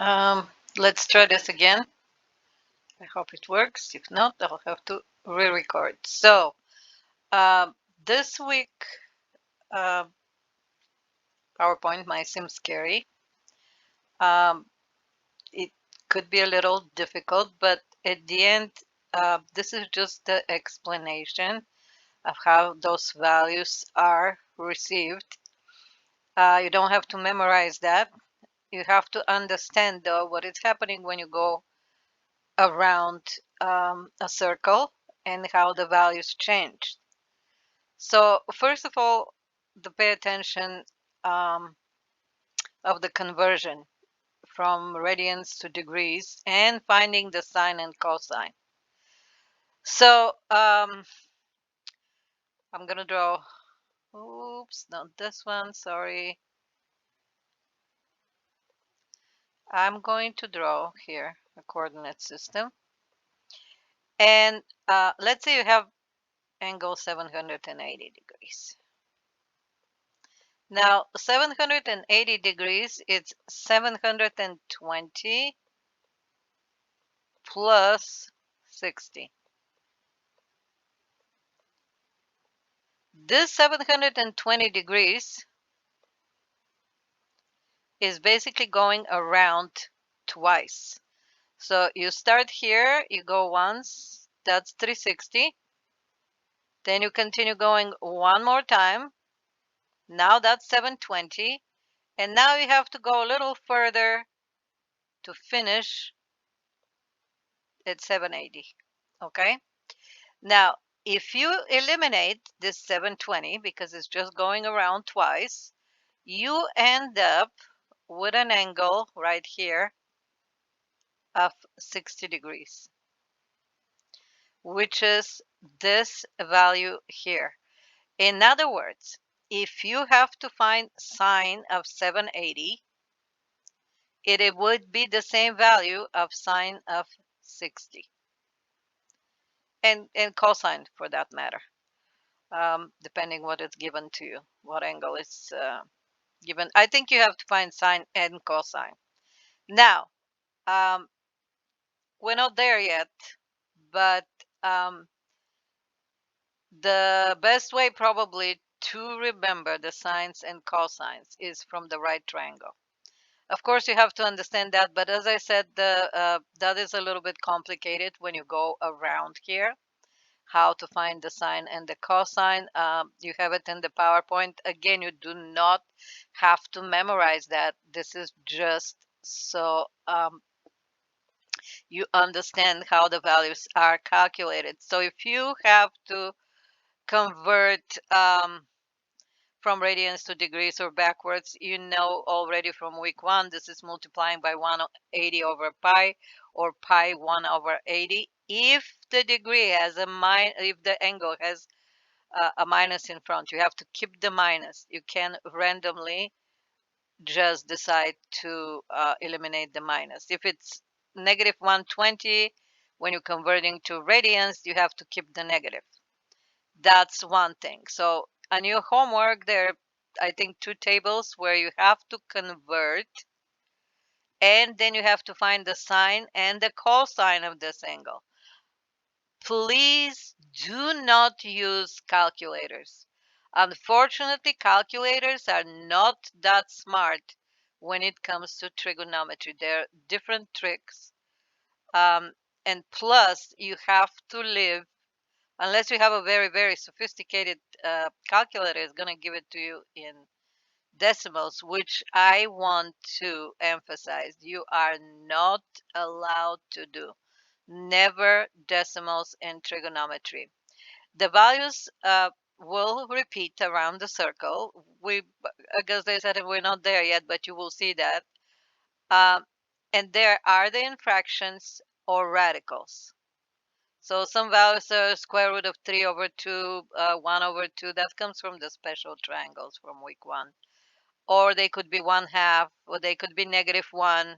Um, let's try this again. I hope it works. If not, I'll have to re-record. So this week, uh, PowerPoint might seem scary. Um, it could be a little difficult, but at the end, this is just the explanation of how those values are received. You don't have to memorize that. You have to understand, though, what is happening when you go around a circle and how the values change. So first of all, to pay attention of the conversion from radians to degrees and finding the sine and cosine. So I'm gonna draw, oops, not this one, sorry. I'm going to draw here a coordinate system. And let's say you have angle 780 degrees. Now 780 degrees, it's 720 plus 60. This 720 degrees is basically going around twice. So you start here, you go once, that's 360. Then you continue going one more time. Now that's 720. And now you have to go a little further to finish at 780. Okay? Now, if you eliminate this 720 because it's just going around twice, you end up with an angle right here of 60 degrees, which is this value here. In other words, if you have to find sine of 780, it would be the same value of sine of 60, and cosine for that matter, depending what is given to you, what angle is given. I think you have to find sine and cosine. Now, we're not there yet, but the best way probably to remember the sines and cosines is from the right triangle. Of course, you have to understand that, but as I said, that is a little bit complicated when you go around here, how to find the sine and the cosine. You have it in the PowerPoint. Again, you do not have to memorize that. This is just so you understand how the values are calculated. So if you have to convert from radians to degrees or backwards, you know already from week 1, this is multiplying by 180 over pi, or pi 1 over 80. If the degree has if the angle has a minus in front, you have to keep the minus. You can randomly just decide to eliminate the minus. If it's negative 120, when you're converting to radians, you have to keep the negative. That's one thing. So on your homework, there are, I think, 2 tables where you have to convert, and then you have to find the sine and the cosine of this angle. Please do not use calculators. Unfortunately, calculators are not that smart when it comes to trigonometry. There are different tricks. And plus, you have to live, unless you have a very, very sophisticated calculator, is going to give it to you in decimals, which I want to emphasize. You are not allowed to do. Never decimals in trigonometry. The values will repeat around the circle. As I said, we're not there yet, but you will see that. And there are the infractions or radicals. So some values are square root of 3 over 2, 1 over 2. That comes from the special triangles from week 1. Or they could be 1/2, or they could be -1.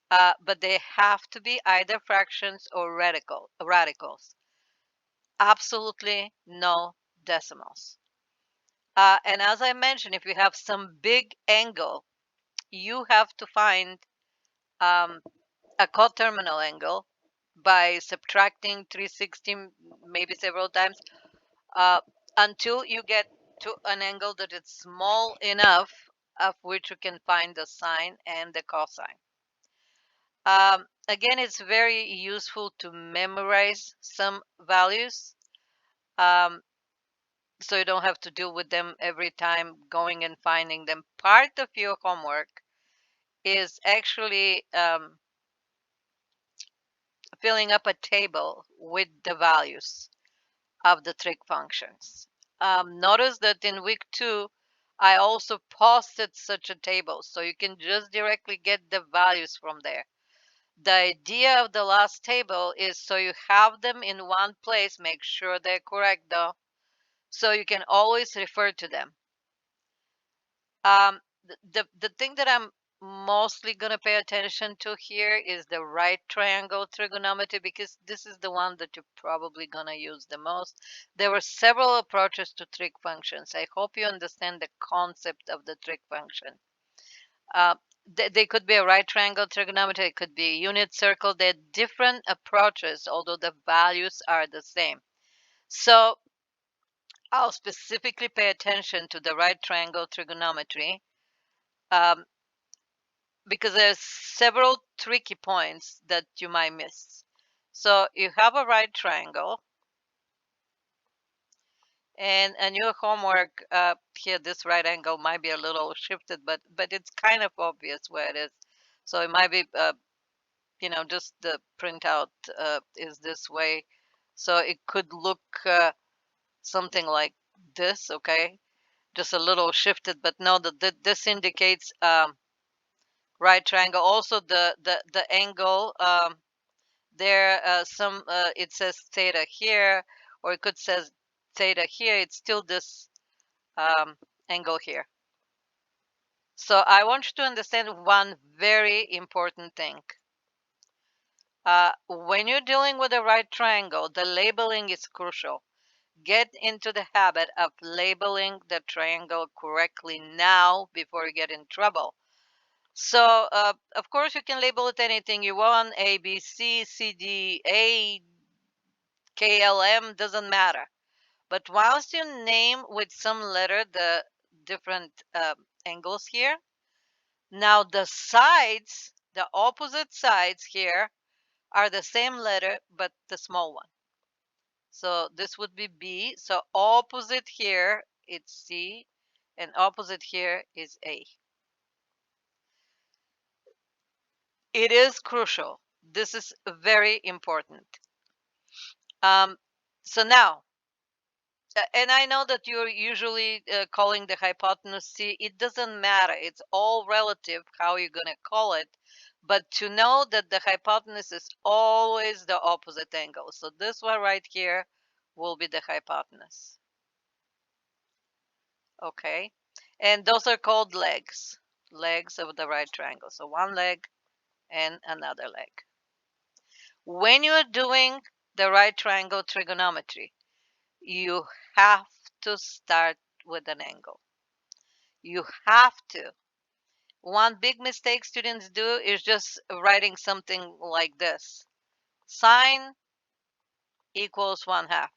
But they have to be either fractions or radicals. Absolutely no decimals. And as I mentioned, if you have some big angle, you have to find um, a coterminal angle by subtracting 360 maybe several times uh, until you get to an angle that is small enough of which you can find the sine and the cosine. Again, it's very useful to memorize some values, um, so you don't have to deal with them every time going and finding them. Part of your homework is actually filling up a table with the values of the trig functions. Notice that in week 2, I also posted such a table, so you can just directly get the values from there. The idea of the last table is so you have them in one place, make sure they're correct though, so you can always refer to them. The thing that I'm mostly going to pay attention to here is the right triangle trigonometry, because this is the one that you're probably going to use the most. There were several approaches to trig functions. I hope you understand the concept of the trig function. They could be a right triangle trigonometry, it could be a unit circle. They're different approaches, although the values are the same. So I'll specifically pay attention to the right triangle trigonometry, um, because there's several tricky points that you might miss. So you have a right triangle, and your homework here, this right angle might be a little shifted, but it's kind of obvious where it is. So it might be, just the printout is this way. So it could look something like this, okay? Just a little shifted, but no, this indicates right triangle. Also, the angle. There some it says theta here, or it could says theta here. It's still this angle here. So I want you to understand one very important thing. When you're dealing with a right triangle, the labeling is crucial. Get into the habit of labeling the triangle correctly now before you get in trouble. So, of course, you can label it anything you want: A, B, C, C, D, A, K, L, M, doesn't matter. But once you name with some letter the different angles here, now the sides, the opposite sides here, are the same letter but the small one. So this would be B. So opposite here, it's C, and opposite here is A. It is crucial. This is very important. So now, and I know that you're usually calling the hypotenuse C. It doesn't matter. It's all relative how you're going to call it. But to know that the hypotenuse is always the opposite angle. So this one right here will be the hypotenuse. Okay. And those are called legs. Legs of the right triangle. So one leg and another leg. When you're doing the right triangle trigonometry, you have to start with an angle. You have to. One big mistake students do is just writing something like this: sine equals 1/2.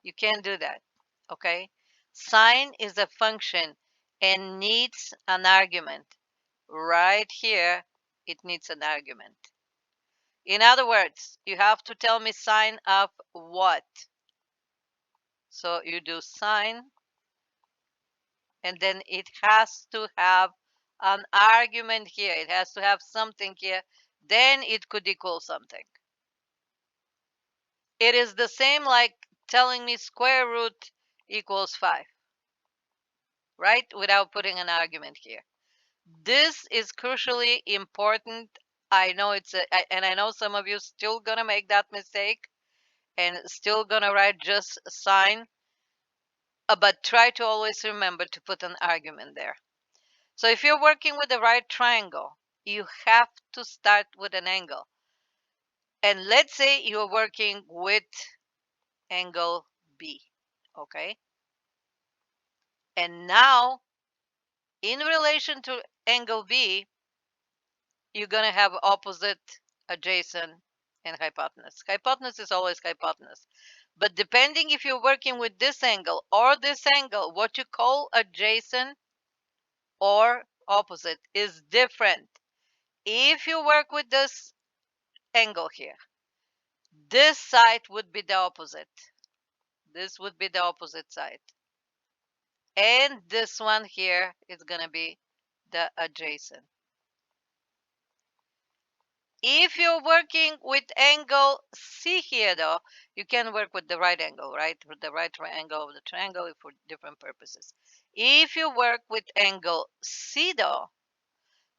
You can't do that, okay? Sine is a function and needs an argument. Right here, it needs an argument. In other words, you have to tell me sine of what? So you do sine, and then it has to have an argument here. It has to have something here. Then it could equal something. It is the same like telling me square root equals 5, right? Without putting an argument here. This is crucially important. I know and I know some of you still gonna make that mistake and still gonna write just sine, but try to always remember to put an argument there. So if you're working with the right triangle, you have to start with an angle. And let's say you're working with angle B, okay? And now, in relation to angle B, you're going to have opposite, adjacent, and hypotenuse. Hypotenuse is always hypotenuse. But depending if you're working with this angle or this angle, what you call adjacent or opposite is different. If you work with this angle here, this side would be the opposite. This would be the opposite side. And this one here is going to be the adjacent. If you're working with angle C here, though, you can work with the right angle, right? With the right angle of the triangle for different purposes. If you work with angle C, though,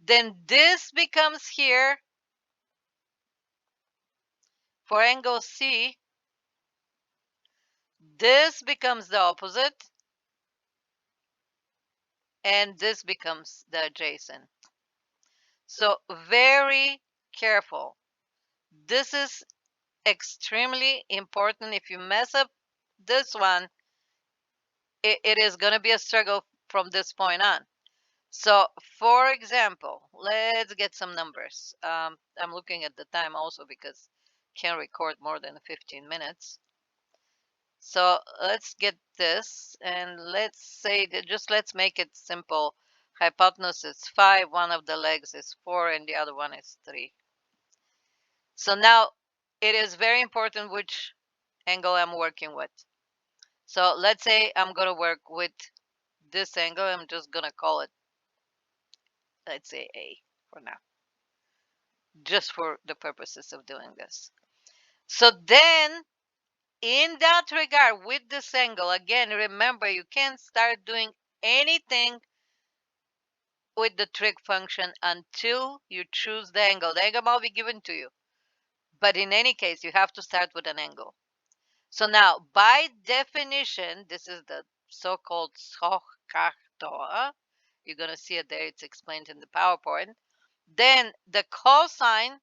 then this becomes here, for angle C, this becomes the opposite, and this becomes the adjacent. So very careful. This is extremely important. If you mess up this one, it is going to be a struggle from this point on. So, for example, let's get some numbers. I'm looking at the time also because can't record more than 15 minutes. So let's get this, and let's say that just let's make it simple. Hypotenuse is 5, one of the legs is 4, and the other one is 3. So now it is very important which angle I'm working with. So let's say I'm going to work with this angle. I'm just going to call it, let's say, A for now, just for the purposes of doing this. So then, in that regard, with this angle, again, remember, you can't start doing anything with the trig function until you choose the angle. The angle will be given to you. But in any case, you have to start with an angle. So now, by definition, this is the so-called Stochastic. You're going to see it there. It's explained in the PowerPoint. Then the cosine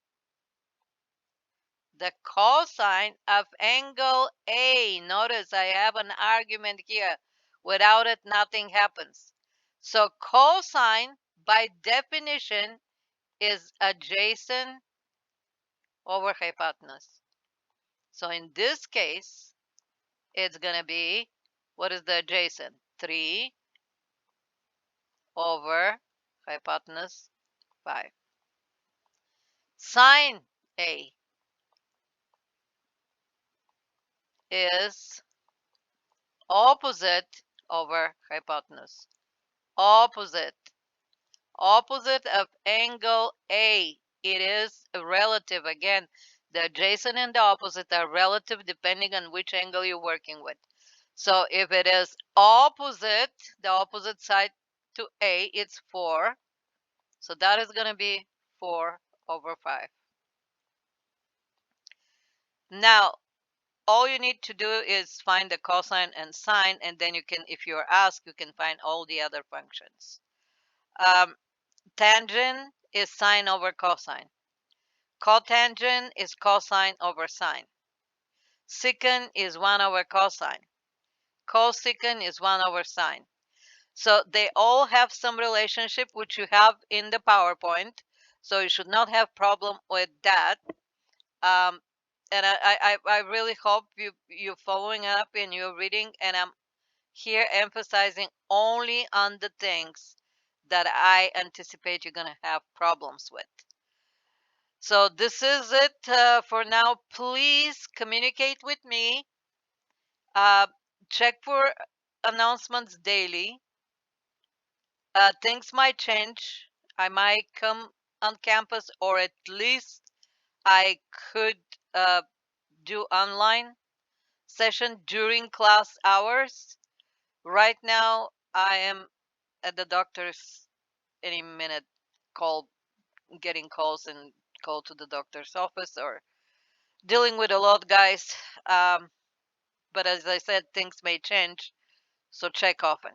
of angle A. Notice I have an argument here. Without it, nothing happens. So cosine, by definition, is adjacent over hypotenuse. So in this case, it's going to be, what is the adjacent? 3 over hypotenuse 5. Sine A is opposite over hypotenuse. Opposite of angle A. It is relative. Again, the adjacent and the opposite are relative depending on which angle you're working with. So if it is opposite, the opposite side to A, it's 4. So that is going to be 4 over 5. Now, all you need to do is find the cosine and sine, and then you can, if you're asked, you can find all the other functions. Tangent is sine over cosine. Cotangent is cosine over sine. Secant is 1 over cosine. Cosecant is 1 over sine. So they all have some relationship which you have in the PowerPoint. So you should not have problem with that. And I really hope you're following up and you're reading, and I'm here emphasizing only on the things that I anticipate you're going to have problems with. So this is it for now. Please communicate with me. Check for announcements daily. Things might change. I might come on campus, or at least I could do online session during class hours. Right now, I am at the doctor's any minute getting calls and call to the doctor's office or dealing with a lot, guys. But as I said, things may change, so check often.